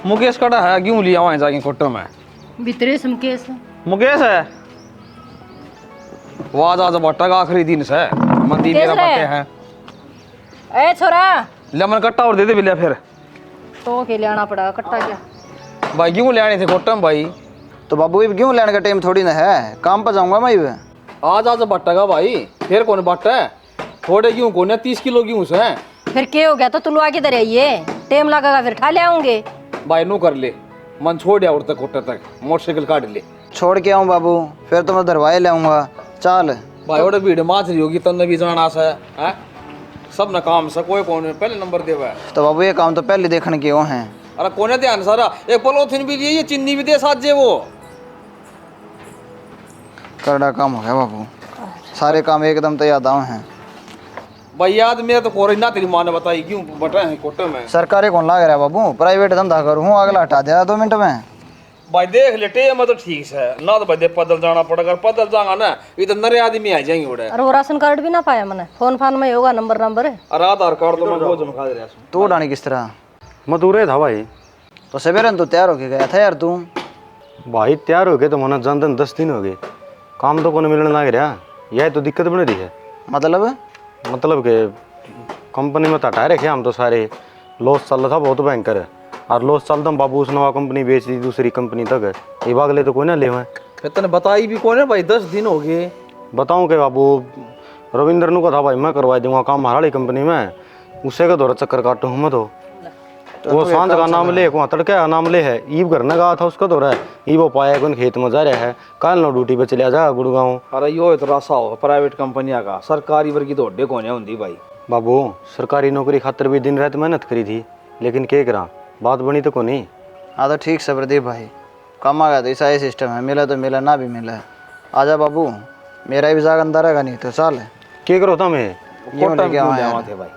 मुकेश कड़ा है क्यों लिया वहां जाके कोटो में भीतरे से मुकेश है वाज आज बट्टा का आखिरी दिन से मंदी मेरा पट्टे हैं ए छोरा लेमन कट्टा और दे दे बिल्ला फिर तो के लेना पड़ा कट्टा क्या भाई क्यों लेने थे कोटम भाई तो बाबू ये क्यों लेने का टाइम थोड़ी ना है, काम पर जाऊंगा मैं ये। आज आज बट्टा का भाई फिर कौन बट्टा है थोड़े क्यों कौन 30 किलो क्यों से फिर क्या हो गया तो तुलवा के दर आइए टाइम लगेगा फिर ठा ले आऊंगे भाई नू कर ले मन छोड़ दिया और तक कोटे तक मोटरसाइकिल काट ले छोड़ के आऊँ बाबू, फिर तो मैं दरवाए ले आऊंगा। चल भाई और भीड़ माच रही होगी तन्ने भी जाना से हैं सब ना काम से कोई कौन पहले नंबर देवा है तो बाबू ये काम तो पहले देखने के वो हैं। अरे कोने ध्यान सारा एक पोलोथीन भी लिए ये चीनी भी दे साथ जे वो करड़ा काम हो गया बाबू, सारे काम एकदम तो याद आए हैं। भाई याद मेरा तो कोई ना तेरी माँ ने बताई क्यों बटा है कोटे में सरकारी कौन लाग रहा है बाबू, प्राइवेट धंधा करूँ अगला हटा दिया 2 मिनट में। भाई देख लेटे मैं तो ठीक है ना तो भाई दे पैदल जाना पड़ेगा पैदल जाऊंगा ना ये तो नरे आदमी आ जाएंगे उड़े और वो राशन कार्ड भी ना पाया मैंने फोन फान में होगा नंबर अरे आधार कार्ड तो मैं रोज जमा दे रहा हूं तू उड़ानी किस तरह? मधुरे था भाई। तो सवेरे तो तैयार होके गया था यार तू। भाई तैयार हो गए तो मना जानते 10 दिन हो गए, काम तो कोने मिलने लग रहा, यह तो दिक्कत बन रही है। मतलब के कंपनी में हटा रखे हम तो सारे, लॉस चल रहा था बहुत भयंकर है और लॉस चलता हम बाबू उस नवा कंपनी बेच दी दूसरी कंपनी तक, ये भाग ले तो कोई ना ले हुए। फिर तने बताई भी कौन है भाई 10 दिन हो गए। बताऊँ के बाबू रविंद्र नु का था भाई मैं करवा दूंगा काम हमारी कंपनी में, उसे का दौरा चक्कर काटू हूँ मैं तो वो सांझ का नाम ले वहाँ तड़के का नाम ले है ईब घर ने कहा था उसका दौरा है ईब वो पाया कौन खेत में जा रहा है कल नो ड्यूटी पे चलिया जा गुड़गांव। अरे यो तो रासा हो प्राइवेट कंपनियां का सरकारी वर्गी तो अड्डे कोने होंदी भाई। बाबू सरकारी नौकरी खातर भी दिन रात मेहनत करी थी लेकिन क्या करा बात बनी तो को नहीं। हाँ तो ठीक है प्रदीप भाई, काम आ गया तो ऐसा ही सिस्टम है, मिला तो मिला ना भी मिला। आजा बाबू मेरा भी जाग अंदर रहेगा नहीं तो चल क्या करो था मैं कोटा क्यों जावा थे भाई।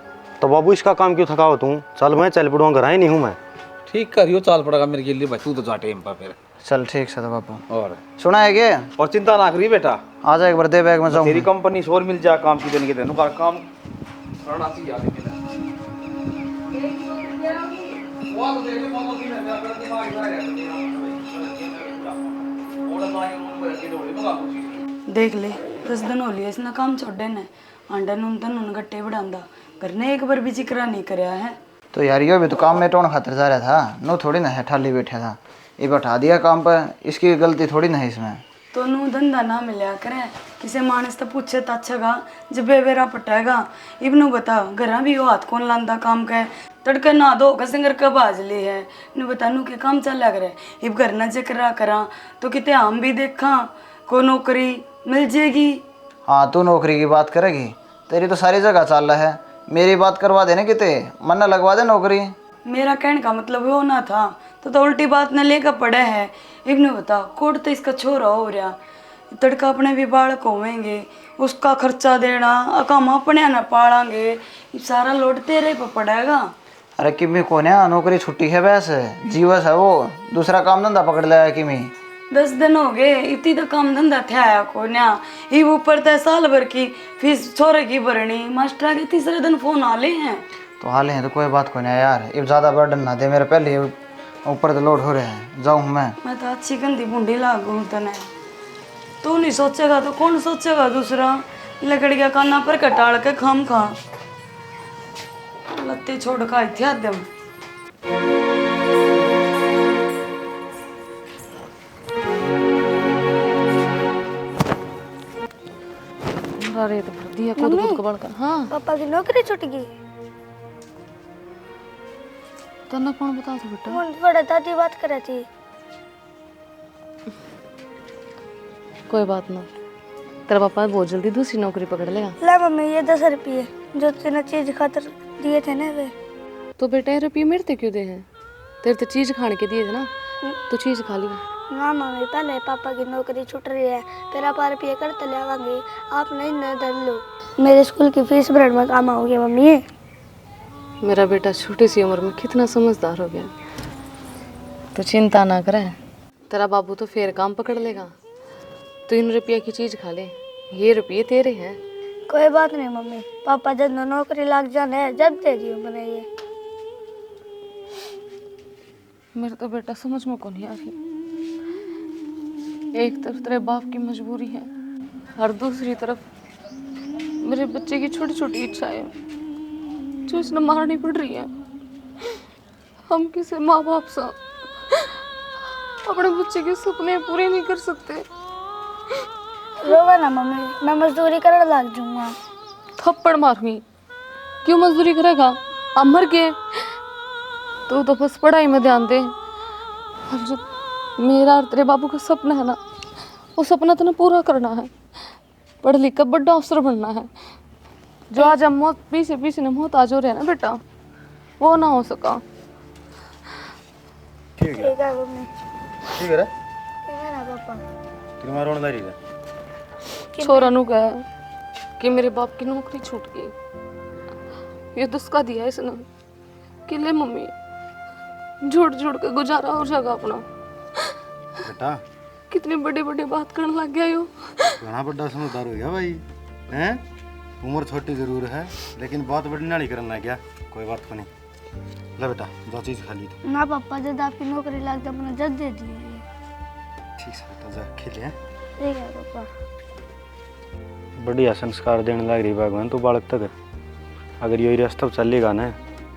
तो बाबू इसका काम क्यों थकाओ तू, चल मैं चल पड़ूंगा घर ही नहीं हूँ मैं। ठीक करियो चाल पड़ेगा मेरे के लिए भाई तू तो जा टाइम पर फिर। चल ठीक है तो बापू और सुना है क्या? और चिंता ना करी बेटा आजा एक बार दे बैग में जाऊँ। तेरी कंपनी से और मिल जा काम की दिन के दिन का काम करना चाहिए आदमी ने। वो तो देखो मामा की ना मेरा दिमाग जा रहा है। देख ले 10 दिन हो लिया इसने काम छोड़े ने अंडा नून तन उन गट्टे बढ़ांदा घर ने एक बार भी जिक्र नहीं करया है। तो यार यो भी तो काम में टोन खातर जा रहा था, नो थोड़ी ना है ठाली बैठा था, ये बैठा दिया काम पर, इसकी गलती थोड़ी ना है इसमें। तो नू धंधा ना मिलया करे किसे मानस तो पूछे तो अच्छा गा जब बेवेरा पटेगा इबनू बता घर भी वो हाथ कौन लांदा काम का तड़के ना दो कसंगर का बाज ली है नु बता नू के काम चल करे इब घर ना जिक्र करा तो किते हम भी देखा को नौकरी मिल जाएगी। हाँ तू नौकरी की बात करेगी, तेरी तो सारी जगह चल रहा है, मेरी बात करवा देने किते मन न लगवा दे नौकरी। मेरा कहने का मतलब वो ना था तो उल्टी बात न लेकर पड़े है। इब्ने बता कोट तो इसका छोरा हो रहा तड़का अपने भी बालक होवेंगे उसका खर्चा देना हम अपने न पालांगे सारा लोड तेरे पर पड़ेगा। अरे किमी कोने नौकरी छुट्टी है वैसे जीवस है वो, दूसरा काम धंधा पकड़ लिया किमी। 10 दिन हो गए इतनी तो काम धंधा थे को न्या ये ऊपर तय साल भर की फीस छोरे की भरनी मास्टर के तीसरे दिन फोन आले हैं। तो हाले हैं तो कोई बात को नहीं यार, अब ज़्यादा बर्डन ना दे, मेरे पहले ऊपर तो लोड हो रहे हैं, जाऊँ मैं तो अच्छी गंदी बूंदी लागू तने तू नहीं सोचेगा तो कौन सोचेगा दूसरा लकड़िया काना पर कटाड़ के खाम खा लत्ते छोड़ का इत्याद दम। अरे तो भर दिया खुद खुद को बढ़कर। हाँ पापा की नौकरी छूट गई। तन्ना कौन बता था बेटा? मुझे बड़ा दादी बात कर रही थी। कोई बात ना, तेरा पापा बहुत जल्दी दूसरी नौकरी पकड़ लेगा। ला मम्मी ये 10 रुपये जो तेने चीज खातर दिए थे ना वे। तो बेटा ये रुपये मेरे ते क्यों दे हैं? तेरे तो चीज खाने के दिए थे ना, तो चीज खा ली। ना मम्मी पहले पापा की नौकरी छूट रही है, तेरा 5 रुपये करते ले आवांगे, आप नहीं न धर लो, मेरे स्कूल की फीस भरने में काम आओगे मम्मी। मेरा बेटा छोटी सी उम्र में कितना समझदार हो गया। तो चिंता ना करे, तेरा बाबू तो फिर काम पकड़ लेगा। तो इन रुपये की चीज खा ले, ये रुपये तेरे हैं। कोई बात नहीं मम्मी, पापा जब नौकरी लग जाने जब दे दियो मैंने ये। मेरे तो बेटा समझ में कौन नहीं आ रही। एक तरफ तेरे बाप की मजबूरी है और दूसरी तरफ मेरे बच्चे की छोटी छोटी इच्छाएं जो इसने मारनी पड़ रही है। हम किसी माँ बाप से अपने बच्चे के सपने पूरे नहीं कर सकते। रोवा ना मम्मी, मैं मजदूरी करने लग जाऊंगा। थप्पड़ मारूंगी। क्यों मजदूरी करेगा? अब मर गए तो बस पढ़ाई में ध्यान दे। और जो मेरा और तेरे बाबू का सपना है ना, वो सपना तो पूरा करना है। पढ़ लिख कर बड़ा अफसर बनना है। जो आज हम मौत पीछे ने मौत आज हो रहे हैं ना बेटा, वो ना हो सका। ठीक है ठीक है मम्मी, ठीक है रे ठीक है ना पापा। तुम्हारा रोना दारी है। छोरा नु कहा कि मेरे बाप की नौकरी छूट गई। ये दुस्का दिया इसने कि ले मम्मी झूठ झूठ के गुजारा हो जाएगा अपना। बेटा कितनी बड़ी बड़ी बात करने लग गया यो। घना बड़ा समझदार हो गया भाई हैं। उम्र छोटी जरूर है लेकिन बात बड़ी नाली करना है क्या। कोई बात को नहीं। ले बेटा जो चीज़ खा ली तो ना पापा, जब आपकी नौकरी लग गई अपना जज दे दिए। ठीक है बेटा जा खेले हैं। ठीक है पापा। बढ़िया संस्कार देने लग रही भगवान तू बालक तक। अगर यही रास्ता चलेगा ना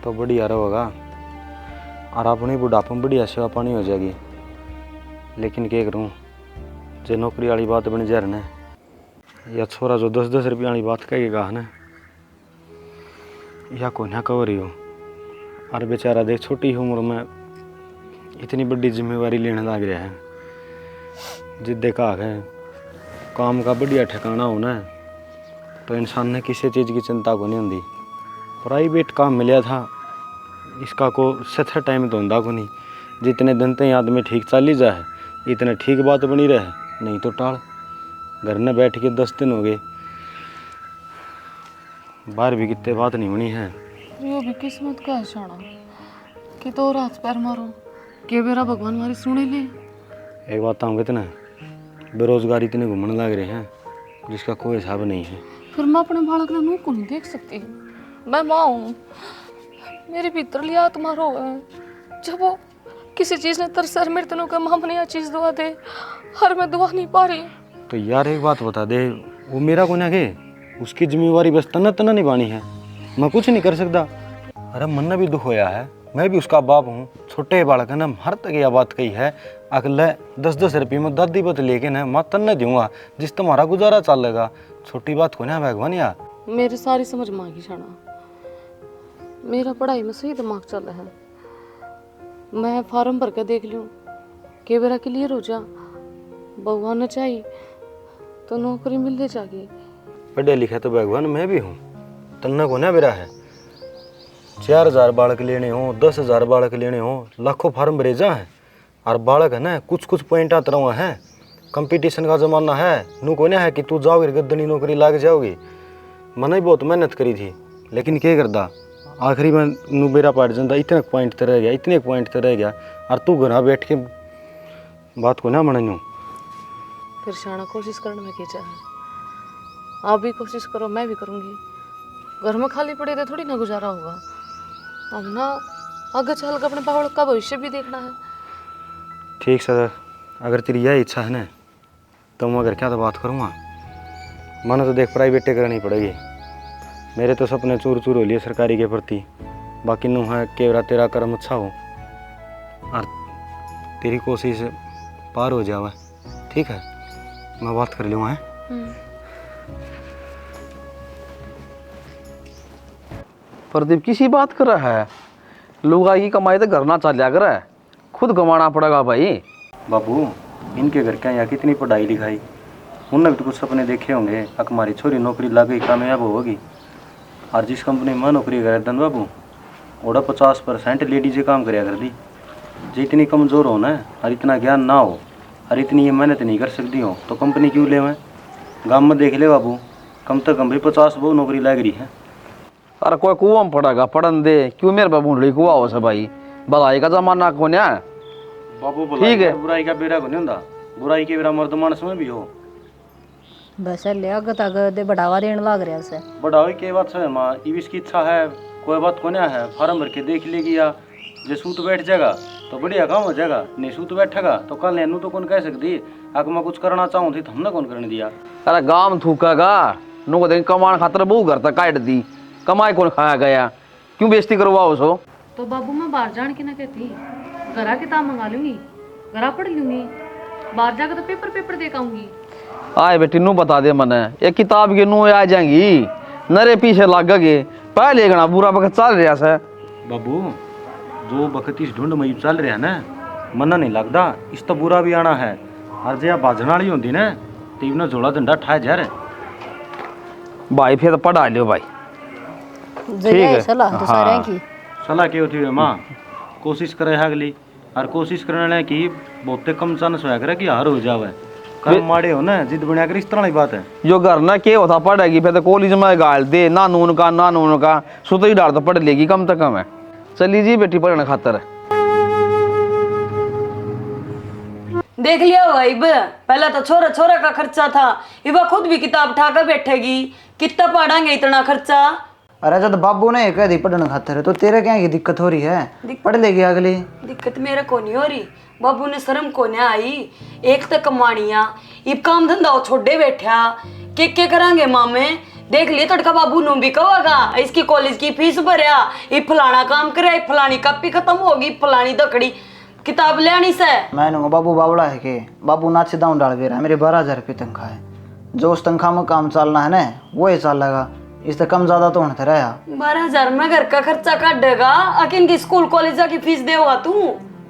तो बढ़िया होगा और अपनी बुढ़ापे में बढ़िया सेवा पानी हो जाएगी। लेकिन क्या करूँ जो नौकरी वाली बात बन जा रही है या छोरा जो 10-10 रुपये वाली बात कहेगा है ना या को ना कह रही हो। और बेचारा देख छोटी उम्र में इतनी बड़ी जिम्मेवारी लेने लग रहा है। जिद देखा है काम का बढ़िया ठिकाना होना है तो इंसान ने किसी चीज़ की चिंता को नहीं होती। प्राइवेट काम मिला था इसका को सत्तर टाइम तो होंदा को नहीं। जितने दिन तक आदमी ठीक चली जाए इतने ठीक बात बनी रहे, नहीं तो टाल। घर में बैठ के 10 दिन हो गए बाहर भी कितने बात नहीं बनी है। यो भी किस्मत का है शाना कि तो रात पैर मारो के बेरा भगवान हमारी सुने ले। एक बात हम कितना बेरोजगारी इतने घूमने लग रहे हैं जिसका कोई हिसाब नहीं है। फिर मैं अपने बालक ने मुँह को नहीं देख सकती। मैं माँ हूँ, मेरे भीतर लिया तुम्हारा है। जब वो किसी चीज़ ने तरसर मेरे तनों का माँ ने यह चीज़ दुआ दे हर मैं दुआ नहीं पा रही। तो यार एक बात बता दे वो मेरा को ना के उसकी जिम्मेवारी बस तना तना निभानी है। मैं कुछ नहीं कर सकता। अरे मन ने भी दुख होया है, मैं भी उसका बाप हूँ। छोटे बालक है ना हर तक यह बात कही है अगले 10-10 रुपये में दादी बत लेके ना मैं तन्ने दूंगा जिस तुम्हारा गुजारा चलेगा। छोटी बात को ना भगवान यार। मेरी सारी समझ मांगी शाना, मेरा पढ़ाई में सही दिमाग चल रहा है। मैं फार्म भर कर देख लूँ के बेरा क्लियर हो जा। भगवान ने चाहिए तो नौकरी मिल जाएगी। पढ़े लिखे तो भगवान मैं भी हूँ। तन्ना को ना बेरा है 4000 बालक लेने हो 10,000 बालक लेने हो लाखों फार्म भरे जा है। और बालक है ना कुछ पॉइंट आते रहा है। कंपटीशन का ज़माना है नू को ना है कि तू जाओगे गद्दनी नौकरी लाग जाओगी। मैंने बहुत मेहनत करी थी लेकिन क्या करता आखिरी में नू बेरा पाट जाता। इतने पॉइंट तो रह गया इतने पॉइंट तो रह गया और तू घर बैठ के बात को ना मनू। फिर शाना कोशिश करने में क्या है। आप भी कोशिश करो मैं भी करूँगी। घर में खाली पड़े तो थोड़ी ना गुजारा होगा। अब ना आगे चल कर अपने बालक का भविष्य भी देखना है। ठीक सर अगर तेरी यह इच्छा है ना तो मैं अगर क्या तो बात करूँगा। मैंने तो देख प्राइवेटे करनी पड़ेगी। मेरे तो सपने चूर चूर हो लिए सरकारी के प्रति। बाकी नू है केवरा तेरा कर्म अच्छा हो और तेरी कोशिश पार हो जावा। ठीक है मैं बात कर लूँगा। प्रदीप किसी बात कर रहा है। लोग की कमाई तो घर ना चल कर है, खुद कमाना पड़ेगा भाई। बाबू इनके घर क्या यहाँ कितनी पढ़ाई लिखाई उनने भी तो कुछ सपने देखे होंगे। हमारी छोरी नौकरी लग गई कामयाब होगी। और जिस कंपनी में नौकरी कर दन बाबू ओड़ा 50% लेडीजें काम कराया कर दी। जो इतनी कमज़ोर हो ना और इतना ज्ञान ना हो और इतनी ये मेहनत नहीं कर सकती हो तो कंपनी क्यों ले। मैं गाँव में देख ले बाबू कम से कम भी 50 बहु नौकरी लग रही है। अरे कोई कुआं में पड़ेगा पढ़न दे क्यों मेरे बाबू कुआ हो सब भाई। भलाई का जमाना कौन है बाबू ठीक है। बुराई का बेरा को नहीं होता। बुराई के बेरा मर्द मानस में भी हो। बस लिया तक दे बढ़ावा देने लग रहा से बढ़ावे के बात है माँ इसकी इच्छा है कोई बात को नहीं है। फार्म भर के देख लेगी या जे सूत बैठ जाएगा तो बढ़िया काम हो जाएगा। नहीं सूत बैठेगा तो कल नैनू तो कौन कह सकती, अगर मैं कुछ करना चाहूँ थी तो हमने कौन करने दिया। अरे गांव थूकेगा नो को देख कमान खातर बहु घर तक काट दी, कमाई कौन खाया गया, क्यों बेइज्जती करवाओ सो। तो बाबू मैं बाहर जान के ना कहती, घरा किताब मंगा लूंगी, घरा पढ़ लूंगी, बाहर जाकर तो पेपर दे आऊंगी। आए बेटी नू बता दे मने एक किताब के नू आ जाएंगी, नरे पीछे लाग गए, पहले गना बुरा वक्त चल रहा है। बाबू जो वक्त इस ढूंढ में चल रहा है ना, मना नहीं लगता इस तो बुरा भी आना है। और जे बाजन वाली होती ना तो इवना जोड़ा डंडा ठा जा रहा भाई फिर पढ़ा लियो भाई। ठीक है सलाह तो सारे की सलाह क्या होती है माँ, कोशिश करे है अगली, और कोशिश करने की बहुत कम चांस होया करे कि हार हो जावे। कम माड़े हो ना जिद बनिया कर, इस तरह की बात है। जो घर ना के होता पढ़ेगी फिर तो कॉलेज में गाल दे ना नून का सुत ही डाल तो पढ़ लेगी कम से कम है। चली जी बेटी पढ़ने खातर। देख लिया होगा इब, पहला तो छोरा छोरा का खर्चा था, इब खुद भी किताब उठाकर बैठेगी, कितना पढ़ाएंगे इतना खर्चा। अरे जब बाबू ने कह दी पढ़ने खातर तो तेरे क्या की दिक्कत हो रही है, पढ़ लेगी अगली। दिक्कत मेरे को नहीं हो रही, बाबू ने शर्म को नहीं आई, एक तो कमानिया इब काम धंधा छोड़े बैठा, के करांगे मामे। देख लिए तड़का बाबू नु भी कहोगा इसकी कॉलेज की फीस भरया, ये फलाना काम करे, फलानी कॉपी खत्म होगी, फलानी दकड़ी किताब ले आनी से। मैं बाबू बावड़ा है के बाबू नाच दाऊ डाल दे रहा है, मेरे 12,000 रुपये तनख्वाह है, जो उस तनख्वाह में काम चलना है ना वो ही चल लगा, इससे कम ज्यादा तो होता रहा। 12,000 में घर का खर्चा काटेगा, अकिन की स्कूल कॉलेज की फीस देगा तू।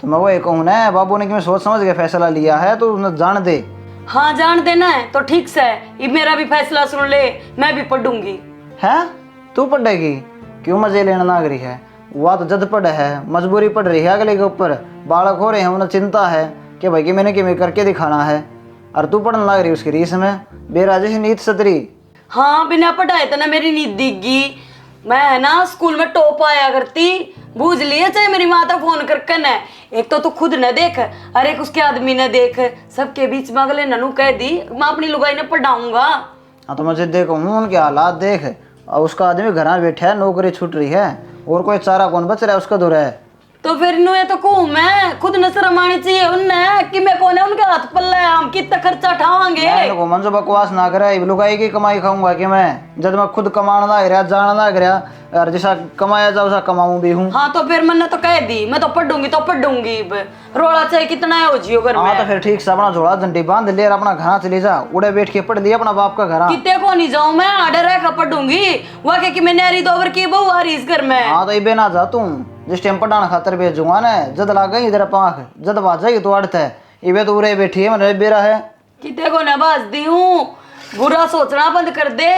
तो मैं वही कहूँ ना, बाबू ने कि मैं सोच समझ के फैसला लिया है तो जान दे। हाँ जान देना है तो ठीक से, ये मेरा भी फैसला सुन ले, मैं भी पढ़ूंगी। है तू पढ़ेगी, क्यों मजे लेना ना रही है, वह तो जद पढ़ है, मजबूरी पड़ रही है अगले के ऊपर, बालक हो रहे हैं उन्हें चिंता है कि भाई कि मैंने कि करके दिखाना है, और तू पढ़ने लग रही उसकी रीस में बेराजी नीत सतरी। हाँ बिना पढ़ाए तो ना मेरी नींद दिखगी, मैं है ना स्कूल में टॉप आया करती, बूझ लिए चाहे मेरी माता फोन करके न, एक तो तू खुद न देख और एक उसके आदमी ने देख, सबके बीच में अगले ननू कह दी मैं अपनी लुगाई ने पढ़ाऊंगा। हाँ तो मुझे देखो उनके हालात देख, और उसका आदमी घर बैठा है, नौकरी छूट रही है, और कोई चारा कौन बच रहा है उसका दूर है। तो फिर नु ये तो कहूँ मैं खुद न शर्म आनी चाहिए उनने कि मैं कौन है उनके हाथ पल्ले, हम कितना खर्चा उठावांगे। मन जो बकवास ना करे, लुगाई की कमाई खाऊंगा कि मैं, जब मैं खुद कमाना ना गया जाना ना गया, और जैसा कमाया जाओ वैसा कमाऊं भी हूँ। हाँ तो फिर मैंने तो कह दी मैं तो पढ़ूंगी, रोला चाहे कितना है हो जियो घर में। हाँ तो फिर ठीक से अपना झोला झंडी बांध ले और अपना घर चले जा, उड़े बैठ के पढ़ लिया अपना बाप का घर। कितने को नहीं जाऊं मैं, आडर रह पढ़ूंगी, वह कि मैंने अरी दोबर की बहू आ रही इस घर में। हाँ तो इबे ना जा तू, जिस टाइम पढ़ाने खातर भेजूंगा ना, जद लाग गई इधर पाख, जद बाज जाएगी तो अड़ता है, इबे तो उड़े बैठी है मैंने बेरा है। कितने को ना बाज दी हूँ, बुरा सोचना बंद कर दे,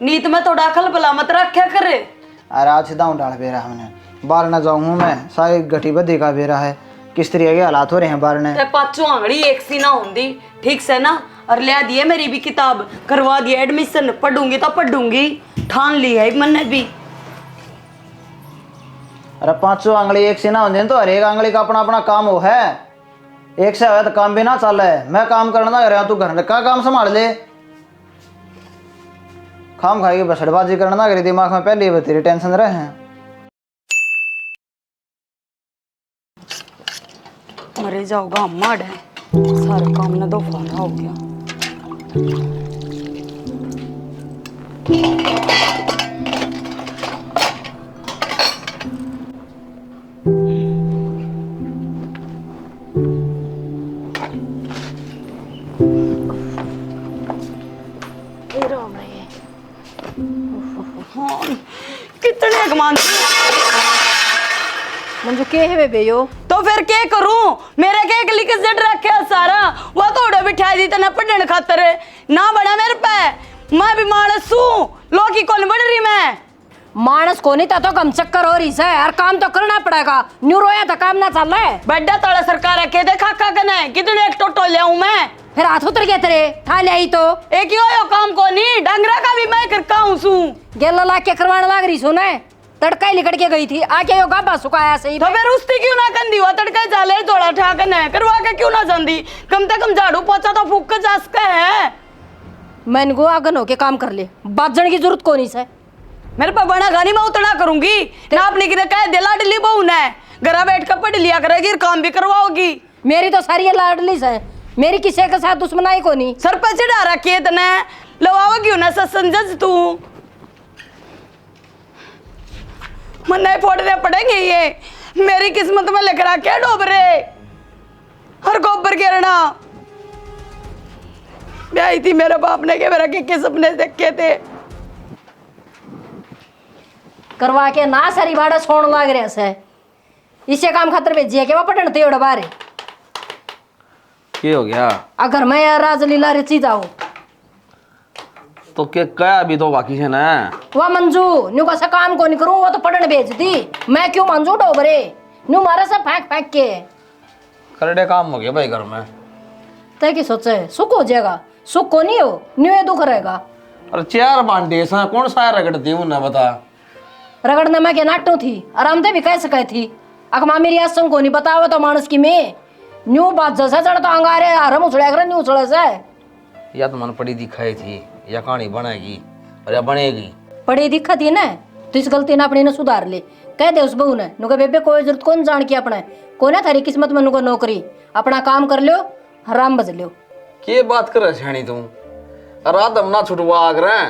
नीत में तो दाखल भला मत रखा करे। अरे आज दाऊ डाल बेरा हमने, बाहर न जाऊँ मैं, सारी गठी बदी का बेरा है, किस तरह के हालात हो रहे हैं बाहर ने। पाँचों आंगड़ी एक सी ना होंगी ठीक से ना, और ले दिए मेरी भी किताब, करवा दिया एडमिशन, पढ़ूंगी तो पढ़ूंगी, ठान ली है मैंने भी। अरे 500 आंगली एक से ना होने तो हर एक आंगली का अपना अपना काम हो है, एक से है तो काम भी ना चल है। मैं काम करना रहा तू घर का काम संभाल ले, खाम खाएगी बसड़बाजी करना करी, दिमाग में पहले ही तेरी टेंशन रहे हैं। मरे जाओगा माड़ है, सारा काम ना दो फाना हो गया। कितने कमान मंजू के है बे यो, तो फिर क्या करूं, मेरे के एक लिख जट रखे सारा, वो थोड़ा बिठा दी तना पढ़ने खातर ना बड़ा मेरे पे, मैं भी मानस हूं, लोकी कौन बढ़ रही मैं मानस को नहीं था तो कम चक्कर हो रही है यार, काम तो करना पड़ेगा, न्यू रोया तो काम ना चल रहा है। बड्डा तोड़ा सरकार के देखा का कने कितने एक टोटो ले आऊं मैं, फिर हाथ उतर गया तेरे, ठा ले आई तो एक ही हो काम को नहीं, डंगरा का भी मैं करका हूं सू, गेला ला के करवाने लग रही सुने, तड़का ही लिकड़ के गई थी, आके यो गाबा सुखाया सही। तो फिर उसती क्यों ना कंदी हुआ, तड़का जाले थोड़ा ठा कने करवा के क्यों ना जंदी, कम से कम झाड़ू पोछा तो फूक के जा सके है। मैंने को आगन होके काम कर ले, बाजन की जरूरत को नहीं से, मेरे पे बना गानी मैं उतना करूंगी ना, अपनी किने कह दे लाडली बहू ने घर बैठ कर पढ़ लिया करेगी और काम भी करवाओगी। मेरी तो सारी लाडली है, मेरी किसी के साथ दुश्मनाई को नहीं। सर पर चढ़ा रखी है तने, लवाओगी ना ससंजज तू। मन नहीं फोड़ने पड़ेंगे ये, मेरी किस्मत में लिख रहा क्या डोबरे हर गोबर गिरना। ब्याही थी मेरे बाप ने के मेरा के सपने देखे थे। करवा के ना सारी बाड़ा छोड़ लाग रहे से, इसे काम खातर भेजिए के वो पटन थे उड़ा बारे। क्या हो गया? अगर मैं यार राजलीला रची जाऊं तो क्या क्या अभी तो बाकी है ना। वह मंजू न्यू का सा काम को नहीं करूं, वो तो पटन भेज दी। मैं क्यों मंजू डोबरे न्यू मारा सब फेंक फेंक के। करड़े काम हो गया भाई घर में। तय की सोचे सुख हो जाएगा, सुख को नहीं हो न्यू ये दुख रहेगा। अरे चार बांटे सा कौन सा रगड़ती हूँ ना बता। रगड़ने में क्या नाटू थी, आराम से भी कह सके थी। अकमा मेरी आसम को नहीं बताओ तो मानस की में न्यू बात जैसा चढ़ तो अंगारे हरम उछड़े कर न्यू उछड़े से। या तो मन पड़ी दिखाई थी या कहानी बनेगी और या बनेगी। पढ़ी दिक्कत ही ना तो इस गलती ने अपनी ने सुधार ले। कह दे उस बहू ने नुका बेबे कोई जरूरत कौन जान की अपने को ना थारी किस्मत में नुका नौकरी अपना काम कर लियो हराम बज लियो। के बात कर रही तू? रात हम ना छुटवा आग रहे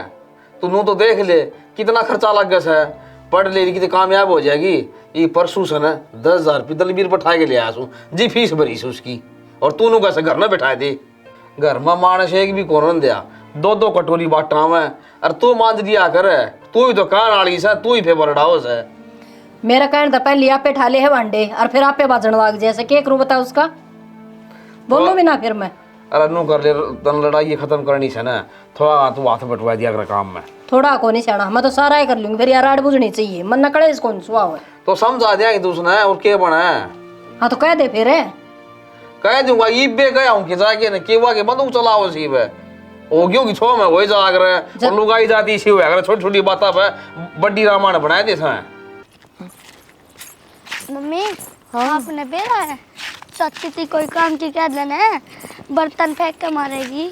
तू नू तो देख ले कितना खर्चा लग गया है। पढ़ ले की तो कामयाब हो जाएगी। ये परसों से ना 10,000 रुपये दलबीर बैठा के ले आया सू जी फीस भरी से उसकी। और तू नू कैसे घर में बैठा दे, घर में मानस एक भी कौन दिया 2-2 कटोरी बाटा में। और तू मान दिया कर, तू ही तो कान आड़ी से, तू ही फेवर डाओ से। मेरा कहने था पहले आप पे ठाले है वांडे और फिर आप पे बाजन लाग जैसे के करूं बता उसका बोलूं भी ना फिर मैं। अरे नू कर ले तन लड़ाई खत्म करनी से ना, थोड़ा तू हाथ बटवा दिया कर काम में। थोड़ा को नहीं सियाना मैं तो सारा ही कर लूंगी। फिर यार आड़ बुझनी चाहिए मन न कड़े इसको सुहाव है तो समझा दिया तू उसने और के बना है। हाँ तो कह दे फिर है कह दूंगा ये बे गया हूँ कि जाके ना केवा के बंदूक चलाओ सी पे हो गयो कि छो में वही जाग रहे और लुगाई जाती इसी हुआ अगर छोटी छोटी बातों पे बड़ी रामायण बनाए थे इसमें। मम्मी आपने बेरा है चाची थी कोई काम की कह देना है बर्तन फेंक के मारेगी।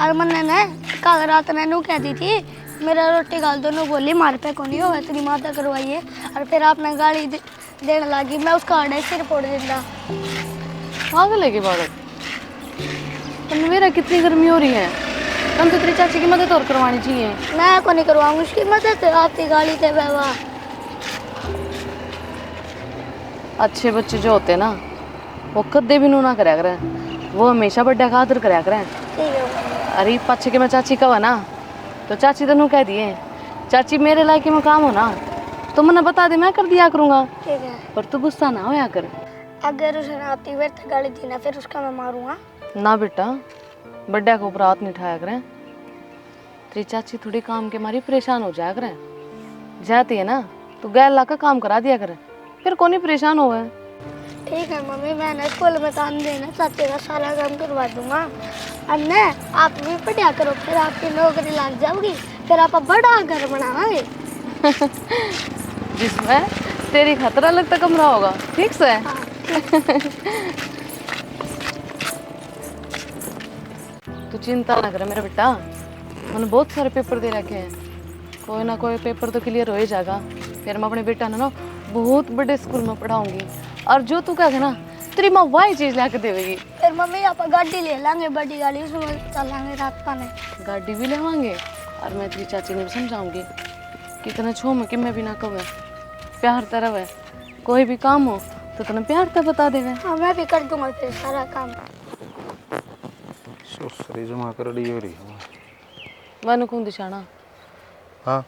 और मैंने ना कल रात ने नू कह दी थी मेरा रोटी गाल दोनों बोली मार पे को नहीं हो इतनी माता करवाइए। और फिर आपने गाली देने लगी मैं उसका आड़े सिर फोड़ देता। पागल है कि बालक? तुम मेरा कितनी गर्मी हो रही है, तुम तो तेरी चाची की मदद और करवानी चाहिए। मैं को नहीं करवाऊंगी उसकी मदद, आपकी गाली थे व्यवहार। अच्छे बच्चे जो होते ना वो कदे भी नू ना करया करें, वो हमेशा बड्डा का आदर करया करें। ठीक है अरे पछे के मैं चाची कहा ना तो चाची तेनू कह दिए चाची मेरे लायक में काम हो ना तो मैंने बता दे मैं कर दिया करूँगा। ठीक है पर तू गुस्सा ना होया कर। अगर उसने आपकी फिर तक गाली दी ना फिर उसका मैं मारूंगा ना बेटा बड्डा के ऊपर हाथ नहीं उठाया करें। तेरी चाची थोड़ी काम के मारी परेशान हो जाया करें, जाती है ना तो गैर ला का काम करा दिया करें फिर कौन ही परेशान हो गए। ठीक है मम्मी मैं ना स्कूल में काम देना चाची का सारा काम करवा दूंगा। अब ना आप भी पढ़ा करो फिर आपकी नौकरी लग जाओगी फिर आप बड़ा घर बनाओगे जिसमें तेरी खतरा लगता कमरा होगा। ठीक से तू चिंता ना करे मेरा बेटा, मैंने बहुत सारे पेपर दे रखे हैं, कोई ना कोई पेपर तो क्लियर हो ही जाएगा। फिर मैं अपने बेटा ना बहुत बड़े स्कूल में पढ़ाऊंगी और जो तू कहेगा ना तेरी माँ वही चीज ला के देगी। फिर मम्मी आप गाड़ी ले लेंगे बड़ी गाड़ी उसमें चलाएंगे रात पाने गाड़ी भी लेवाएंगे और मैं तेरी चाची ने भी समझाऊंगी कितना छो में कि मैं भी ना कहूँ प्यार तरह है कोई भी काम हो तो तुम्हें प्यार तो बता देवे। हाँ मैं भी कर दूंगा फिर सारा काम। सरी जमा कर दी हो रही मैंने कौन दिशाना हाँ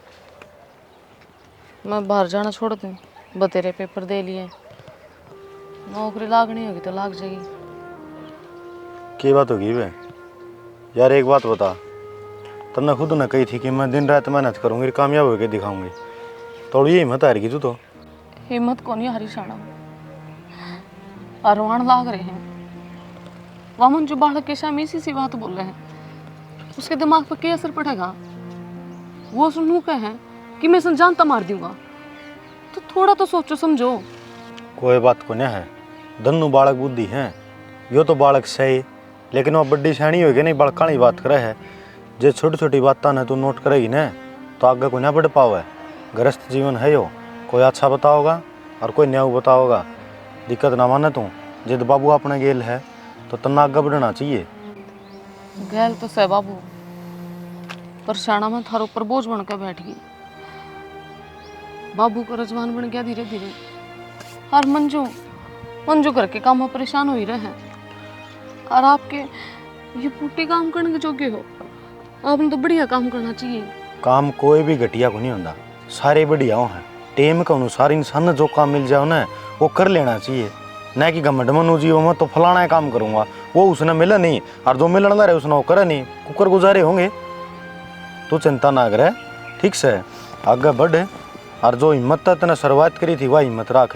मैं बाहर जाना छोड़ दूँ बतेरे पेपर दे लिए नौकरी लागनी होगी तो लाग जाएगी। की बात होगी वे यार एक बात बता तन्ने खुद ने कही थी कि मैं दिन रात मेहनत करूँगी कामयाब होकर दिखाऊंगी तो ये हिम्मत हार गई तू तो। हिम्मत कौन है हरी शाना अरवान लाग रहे हैं वामन जो बालक के शाम इसी सी बात बोल रहे हैं उसके दिमाग पर क्या असर पड़ेगा। वो सुनू कहे कि मैं जानता मार दूंगा तो थोड़ा तो सोचो समझो। कोई बात को नहीं है धनु बालक बुद्धि है यो तो बालक सही लेकिन वो बड्डी सैनी होगी नहीं बालका ही बात करे है जो छोटी छोटी बातें ने तू नोट करेगी ना तो आगे को ना बढ़ पावे। गृहस्थ जीवन है यो कोई अच्छा बताओगा और कोई न्याय बताओगा दिक्कत ना माने तू जिद बाबू अपने गेल है तो तना आगे बढ़ना चाहिए। गैल तो सह बाबू, पर शाना में थारो ऊपर बोझ बन के बैठ गई। बाबू का रजवान बन गया धीरे धीरे, और मंजू करके काम में परेशान हो ही रहे हैं। और आपके ये पुट्टे काम करने के जोगे हो, आपने तो बढ़िया काम करना चाहिए। काम कोई भी घटिया को नहीं होता, सारे बढ़िया हैं। टेम के अनुसार इंसान ने जो काम मिल जाओ ना वो कर लेना चाहिए, न कि घमंड मनु जीव मैं तो फलाना काम करूँगा, वो उसने मिला नहीं और जो मिलना रहे उसने वो करे नहीं, कुकर गुजारे होंगे। तो चिंता ना करे, ठीक से आगे बढ़, और जो हिम्मत तेने शुरुआत करी थी वह हिम्मत रख।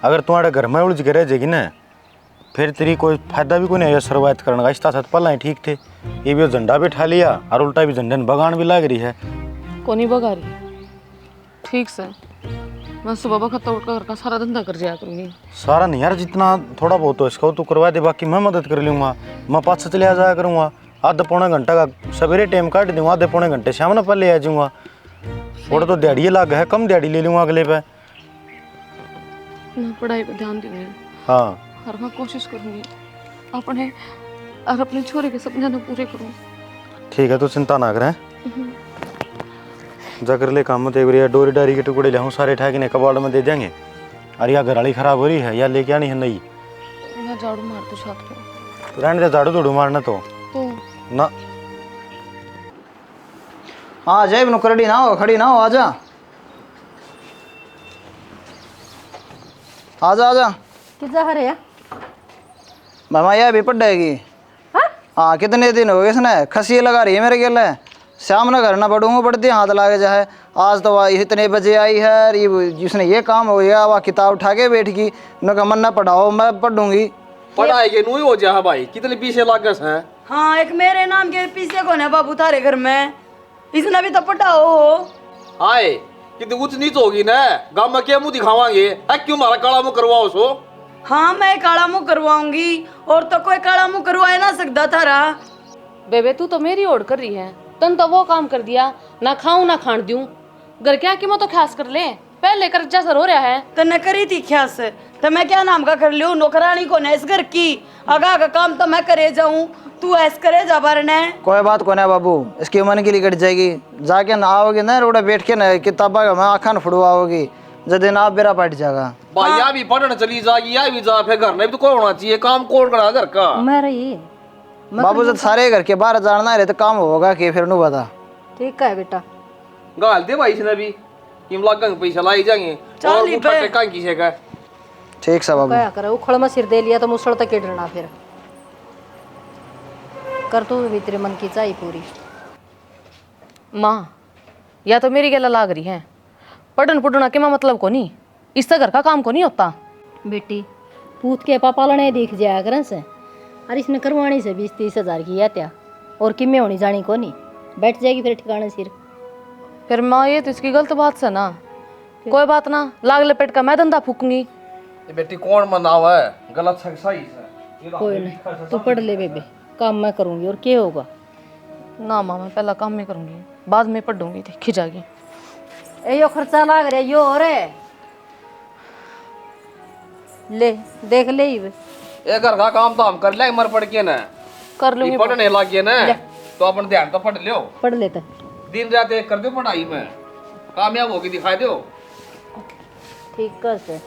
अगर तुम्हारे घर में उलझ के रह जाएगी ना फिर तेरी कोई फायदा भी कोई नहीं है शुरुआत करने का। इस साथ पल ही ठीक थे, ये भी झंडा भी ठा लिया और उल्टा भी झंडे बगान भी लग रही है। को नहीं बगा रही, ठीक से मैं सुबह वक्त उठ कर घर का सारा धंधा कर जाया करूँगी। सारा नहीं यार, जितना थोड़ा बहुत हो इसका तो करवा दे, बाकी मैं मदद कर लूँगा। मैं पास से चले आ जाया करूँगा, आधा पौना घंटा का सवेरे टाइम काट दूँगा, आधे पौने घंटे शाम न पहले आ जाऊँगा। थोड़ा तो दिहाड़ी लग है, कम दिहाड़ी ले लूँगा अगले पे। मैं पढ़ाई पर ध्यान दूँगी। हाँ, और मैं कोशिश करूँगी अपने छोरे के सपने न पूरे करूँ। ठीक है, तो चिंता ना करें, जाकर ले काम मत। एक बार डोरी डारी के टुकड़े ले सारे ठा के कबाड़ में दे देंगे। और या घराली खराब हो रही है या लेके आनी है नहीं, मैं झाड़ू मार दूँ छत पे। रहने दे, झाड़ू झूड़ू मारना तो ना। हाँ जय बिनु करड़ी ना हो, खड़ी ना हो, आजा आजा आजा। कितना हरे है? मामा यह भी पड़ेगी। हाँ कितने दिन हो गए इसने खसी लगा रही है मेरे गेल है। शाम न घर ना पढ़ूंगा, पढ़ती हाथ लागे जाए। आज तो वह इतने बजे आई है, ये जिसने ये काम हो गया वह किताब उठा के बैठ गई। न कहा मन ना पढ़ाओ, मैं पढ़ूंगी। पढ़ाई के नू ही हो जा भाई, कितने पीछे लागस हैं। हाँ एक मेरे नाम के पीछे कौन है बाबू थारे घर में? इसने भी तो पटाओ हो। आए कितनी ऊंच नीच होगी ना, गाँव में क्या मुंह दिखावांगे? क्यों मारा काला मुंह करवाओ सो? हाँ मैं काला मुंह करवाऊंगी, और तो कोई काला मुंह करवाए ना सकता थारा। बेबे तू तो मेरी ओढ़ कर रही है, तन तो वो काम कर दिया, ना खाऊं ना खान दूं। घर क्या कि मैं तो ख्यास कर ले, पहले कर जैसा हो रहा है। तने करी थी ख्यास, तो मैं क्या नाम का कर लियो? नौकरानी को इस घर की आगा का काम तो मैं करे जाऊं, तू ऐस करे जा बारने। कोई बात को ना बाबू, इसकी मन की लिकट जाएगी। जाके ना आओगे ना रोड़ा बैठ के ना किताबा में आखा न फुड़वाओगी, जब ना बेरा पट जाएगा। भाई या भी पढ़ने चली जाएगी या भी जा, फिर घर में भी तो कौन होना चाहिए, काम कौन करा घर का? मैं रही बाबू जब सारे घर के बाहर जाना रहे तो काम होगा कि फिर नु बता। ठीक है बेटा। गाल दे भाई इसने भी कि लागेंगे पैसा लाई जाएंगे और वो पट्टे कां किसे का। ठीक सा बाबू, क्या करे, उखड़ में सिर दे लिया तो मुसड़ तक डरना। फिर कर तू भी तेरे मन की चाहिए पूरी। माँ या तो मेरी गला लाग रही है, पढ़न पुढ़ना के मैं मतलब को नहीं, इससे घर का काम को नहीं होता। बेटी पूत के पापा लने दिख जाया करन से, और इसने करवानी से 20-30 हज़ार की है त्या, और किमें होनी जानी को नहीं, बैठ जाएगी फिर ठिकाने सिर। फिर माँ ये तो इसकी गलत बात से ना, कोई बात ना, लाग लपेट का मैं धंधा फूकूंगी। ये बेटी कौन मनावा है, गलत सही है। कोई नहीं, तू पढ़ ले बेबे, काम मैं करूँगी और क्या होगा। ना माँ मैं पहला काम में करूँगी, बाद में पढ़ूंगी, देखी जाएगी। यो खर्चा लाग रहा यो हो रे, ले देख ले ही। ये घर का काम तो हम कर ले, मर पड़ के ना कर लूंगी। पढ़ने लग गए ना तो अपन ध्यान तो पढ़ लियो, पढ़ लेता दिन रात एक कर दो पढ़ाई में, कामयाब होगी दिखाई दो। ठीक कर से।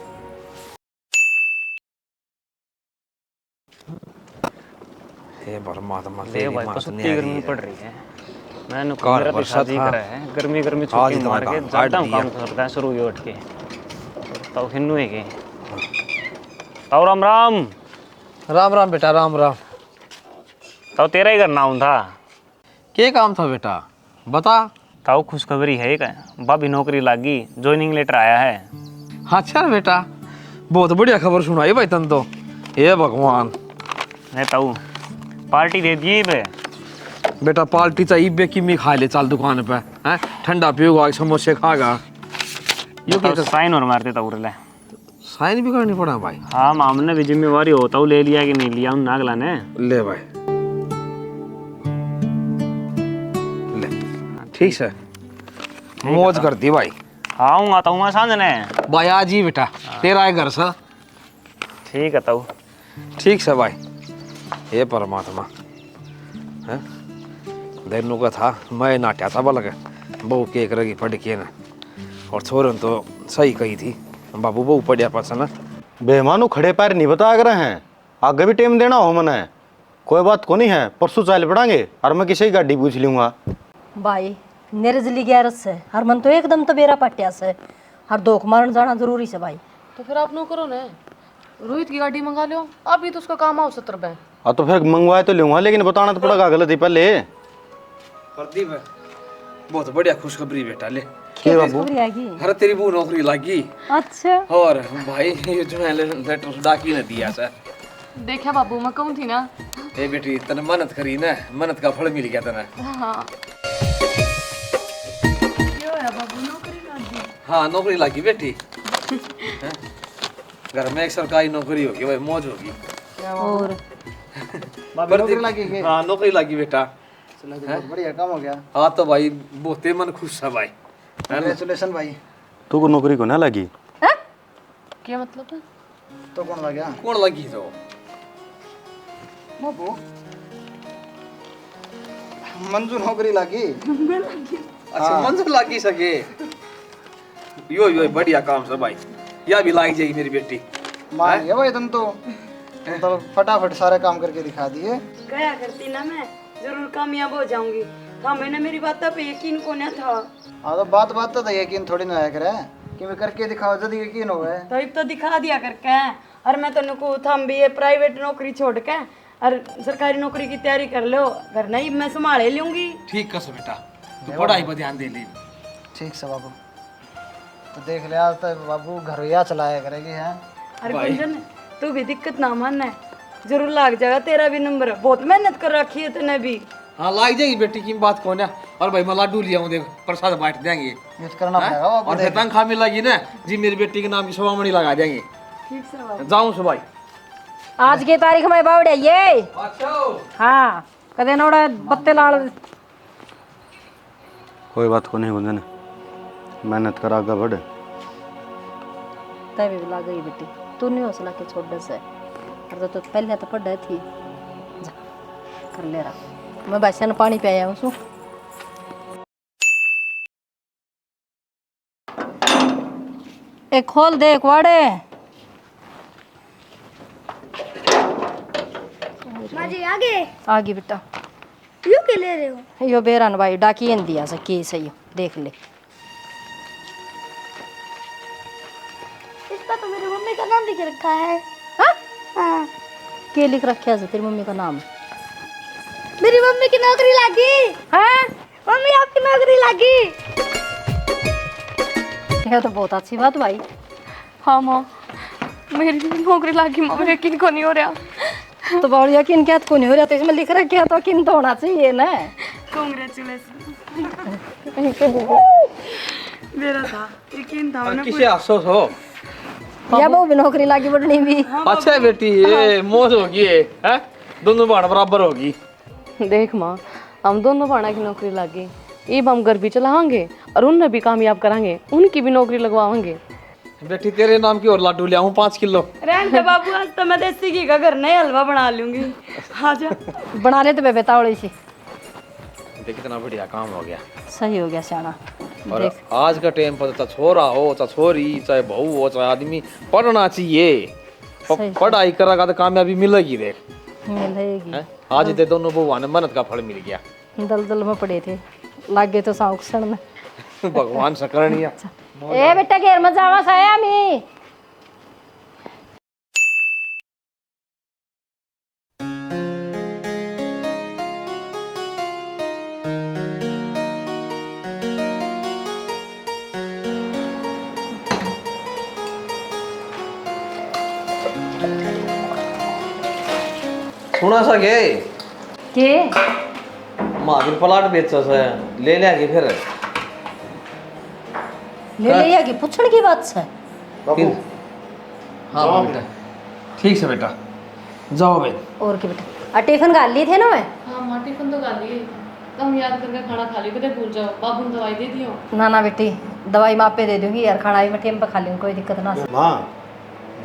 हे परमात्मा ले भाई तो सत्ती गर्मी पड़ रही है, मैंने मेरा तो शादी करा है, गर्मी गर्मी छुट्टी मार के जाता हूँ काम करता है शुरू उठ के तो हिन्नू है के ताऊ राम राम। राम राम बेटा, राम राम। ताऊ तेरा ही करना था, क्या काम था बेटा बता। ताऊ खुशखबरी है एक, भाभी नौकरी लागी, ज्वाइनिंग लेटर आया है। अच्छा बेटा, बहुत बढ़िया खबर सुनाई भाई तन तो, हे भगवान। है ताऊ पार्टी दे दिए बे। बेटा पार्टी चाहिए बे की मी खा ले, चल दुकान पे हैं, ठंडा पियोगा समोसे खागा। ये तो साइन और मारते ताऊ रे, साइन भी करनी पड़ा भाई। हाँ मामले भी जिम्मेवारी होता हूँ, ले लिया कि नहीं लिया उन नागला ने। ले भाई ले, ठीक है, मौज कर दी भाई। आऊँगा तो मैं सांझने। भाई आज ही बेटा तेरा है घर सा। ठीक है ताऊ। ठीक से भाई। हे परमात्मा हैं देनु का था मैं नाट्या था बलक बहू के करेगी पढ़ के ना और छोरन तो सही कही थी बाबू बहू पढ़िया पसंद बेमानू खड़े पैर नहीं बता रहे हैं, आगे भी टाइम देना हो मने। कोई बात को नहीं है, परसों चाल पड़ांगे और मैं किसी गाड़ी पूछ लूंगा। भाई निर्जली गैरस है हर मन तो एकदम तो बेरा पट्टिया से हर दोख मारन जाना जरूरी से भाई। तो फिर आप नो करो ना, रोहित की गाड़ी मंगा लो, अभी तो उसका काम आओ 70 रुपए। हाँ तो फिर मंगवाए तो लूंगा, लेकिन बताना तो पड़ेगा गलती पहले। प्रदीप बहुत बढ़िया खुशखबरी बेटा ले। क्या बाबू? हर तेरी बहू नौकरी लगी। अच्छा और भाई ये जो है लेटर डाकी ने दिया सर। देखा बाबू मैं कहूँ थी ना। ए बेटी तने मेहनत करी ना, मेहनत का फल मिल गया तने। हाँ हाँ नौकरी लगी बेटी। हैं? घर में एक सरकारी नौकरी होगी भाई, मौज होगी। और नौकरी लगी के? हाँ नौकरी लगी बेटा। चलो तो बहुत बढ़िया काम हो गया। हाँ तो भाई बहुत ही मन खुश है भाई। कांग्रेचुलेशन भाई। तू को नौकरी को ना लगी? क्या मतलब है? तो कौन लग गया? कौन लगी तो? बाबू मंजू नौकरी लगी। अच्छा मंजूर लगी सके। यो बढ़िया काम से भाई, या भी लाग जाएगी मेरी बेटी। मान गया भाई तुम तो फटाफट सारे काम करके दिखा दिए। कया करती ना मैं जरूर कामयाब हो जाऊंगी। हाँ मैंने मेरी बात पे यकीन को ना था। हाँ तो बात तो यकीन थोड़ी ना आया करे कि मैं करके दिखाओ जब यकीन हो गए। तो अब तो दिखा दिया करके। और मैं तेन को था भी ये प्राइवेट नौकरी छोड़ के और सरकारी नौकरी की तैयारी कर लो, घर नहीं मैं संभाले लूंगी। ठीक कस बेटा, तू पढ़ाई पर ध्यान दे ली। ठीक से बाबू। तो देख ले आज तो बाबू घर या चलाया करेगी हैं। अरे गुंजन तू भी दिक्कत ना मानना, जरूर लाग जाएगा तेरा भी नंबर। बहुत मेहनत कर रखी है तूने भी। हाँ लाग जाएगी बेटी की बात कौन है। और भाई मैं लाडू लिया हूँ, देख प्रसाद बांट देंगे। ये तो करना पड़ेगा बाबू। और फिर तनख्वाह मिलेगी ना जी, मेरी बेटी के नाम की सवामणी लगा देंगे। ठीक से बाबू। जाऊँ से भाई। आज की तारीख में बावड़े ये अच्छा हाँ कदे नोड़ा बत्ते लाल। कोई बात को नहीं गुंजन, मेहनत कर आगे बढ़। तय भी लाग गई बेटी, तू नहीं हौसला के छोड़ दे से। और तो पहले तो पढ़ थी जा कर ले रहा। मैं बादशाह ने पानी पिया हूँ सु। एक खोल दे एक वाड़े। माजी आगे आगे बेटा यू के ले रहे हो? यो बेरान भाई डाकी दिया से की सही देख ले। इस पर तो मेरी मम्मी का नाम लिख रखा है। हाँ? हाँ के लिख रखा है तेरी मम्मी का नाम? मेरी मम्मी की नौकरी लगी। हाँ मम्मी आपकी नौकरी लगी। यह तो बहुत अच्छी बात भाई। हाँ माँ मेरी भी नौकरी लगी माँ, मेरे यकीन को नहीं हो रहा। तो बहुत यकीन क्या को नहीं हो रहा, तो इसमें लिख रखा है तो यकीन तो होना चाहिए ना। कांग्रेचुलेशन। मेरा था यकीन था ना। किसे अफसोस हो? या वो भी नौकरी लागी बढ़नी भी। अच्छा बेटी ये मौज होगी है, दोनों बाण बराबर होगी। देख माँ हम दोनों भाड़ा की नौकरी लगी, अब हम घर भी चलाएंगे और उन्हें भी कामयाब कराएंगे, उनकी भी नौकरी लगवाएंगे। बेटी तेरे नाम की और लाडू ले आऊं 5 किलो। रहने दे बाबू, आज तो मैं देसी घी का घर नहीं हलवा बना लूंगी। आजा बना ले तो बेबे तावड़ी सी। देख कितना बढ़िया काम हो गया। सही हो गया सियाना। और आज का टाइम पर चाहे छोरा हो चाहे छोरी चाहे बहू हो चाहे आदमी पढ़ना चाहिए। पढ़ाई करेगा तो कामयाबी मिलेगी। देख मिलेगी। हैं? आज ते दोनों बउआ ने मेहनत का फल मिल गया। दलदल में पड़े थे लागे तो साउक्सण में। भगवान से करनिया। ए बेटा घेर में जावा साया मी। सुना सके के महावीर प्लाट बेचा से ले लिया फिर ले लिया कि पूछने की बात है। हाँ बेटा ठीक से बेटा जाओ बे। और के बेटा टिफिन गाल ली थे ना मैं। हाँ माँ टिफिन तो गाली है। तुम याद करके खाना खा लियो, कितने भूल जाओ। बाबू ने दवाई दे दियो। ना ना बेटी, दवाई मैं आपे दे दूंगी यार, खाना भी मैं टाइम पे खा लूँगी, कोई दिक्कत ना। माँ,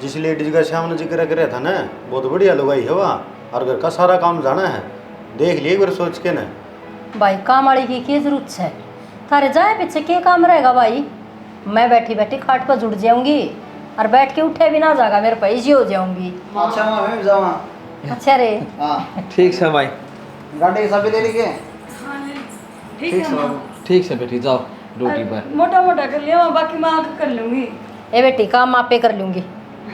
जिस लेडीज का सामने जिक्र करे था ना, बहुत बढ़िया लुगाई है वहाँ, और घर का सारा काम जाना है। देख लिए एक बार सोच के ना। भाई काम वाली की जरूरत है, थारे जाए पीछे क्या काम रहेगा भाई। मैं बैठी बैठी खाट पर जुड़ जाऊंगी और बैठ के उठे भी ना जाएगा, मेरे पैसे हो जाऊंगी। अच्छा मैं भी जाऊँ। अच्छा रे, हाँ ठीक से भाई, गाड़ी की चाबी ले लीजिए। ठीक है माँ। ठीक से बेटी जाओ ड्यूटी पर। मोटा मोटा कर लिया, बाकी मैं आके कर लूंगी। ए बेटी काम आपे कर लूंगी।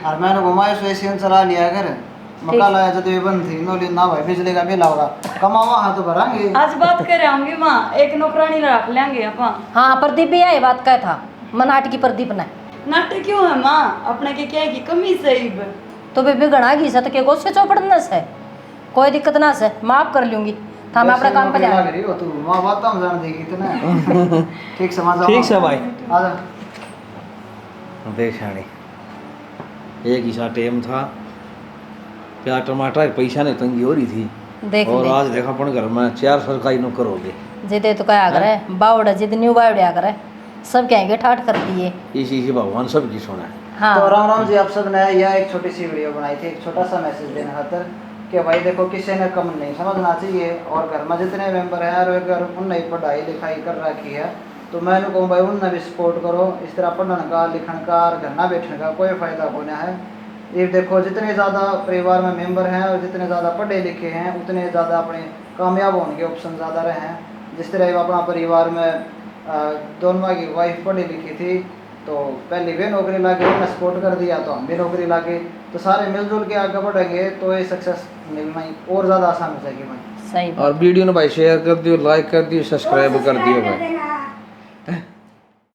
और मैंने घुमाया सो ऐसे चला लिया कर। मकान लाया जब ये बंद थी नोली ना भाई बिजली का बिल होगा, कमावा हाथ तो भरांगे। आज बात कर आऊंगी माँ, एक नौकरानी रख लेंगे अपन। हाँ प्रदीप भी यही बात कहा था, मनाट की प्रदीप ने। नाटक क्यों है माँ, अपने के क्या की कमी सही। तो बेबी गणा घी से तो के गोसे चौपड़ना से कोई दिक्कत ना से, माफ कर लूंगी। था मैं अपने काम पर जा रही हो तू, माँ बात तो हम जान देगी इतना। ठीक से मजा। ठीक से भाई, आ जा। देख शानी, एक ही सा टाइम था, प्याज टमाटर के पैसा नहीं तंगी हो रही थी, देख और ले। आज देखा अपन घर में 4 सरकारी नौकर हो गए। जिदे तो क्या करे बावड़ा, जिद न्यू बावड़िया करे, सब कहेंगे ठाठ कर दिए। इसी से भगवान सब की सुना है। हाँ तो राम राम जी, आप सब ने यह एक छोटी सी वीडियो बनाई थी, एक छोटा सा मैसेज देने खातर कि भाई देखो किसी ने कम नहीं समझना चाहिए, और घर में जितने मेंबर हैं और अगर उनने पढ़ाई लिखाई कर रखी है तो मैं कहूँ भाई उनने भी सपोर्ट करो। इस तरह पढ़ने का लिखने का और घर ना बैठने का कोई फ़ायदा होना है। ये देखो जितने ज़्यादा परिवार में मेंबर हैं और जितने ज़्यादा पढ़े लिखे हैं उतने ज़्यादा अपने कामयाब होने के ऑप्शन ज़्यादा रहे हैं। जिस तरह अपना परिवार में दोनों की वाइफ पढ़ी लिखी थी, तो पहले वे नौकरी लागे, उन्होंने सपोर्ट कर दिया तो हम भी नौकरी लागे, तो सारे मिलजुल के आगे बढ़ेंगे तो ये सक्सेस मिलना ही और ज़्यादा आसान हो जाएगी भाई। सही और वीडियो ने भाई शेयर कर दियो, लाइक कर दियो, सब्सक्राइब कर दियो भाई।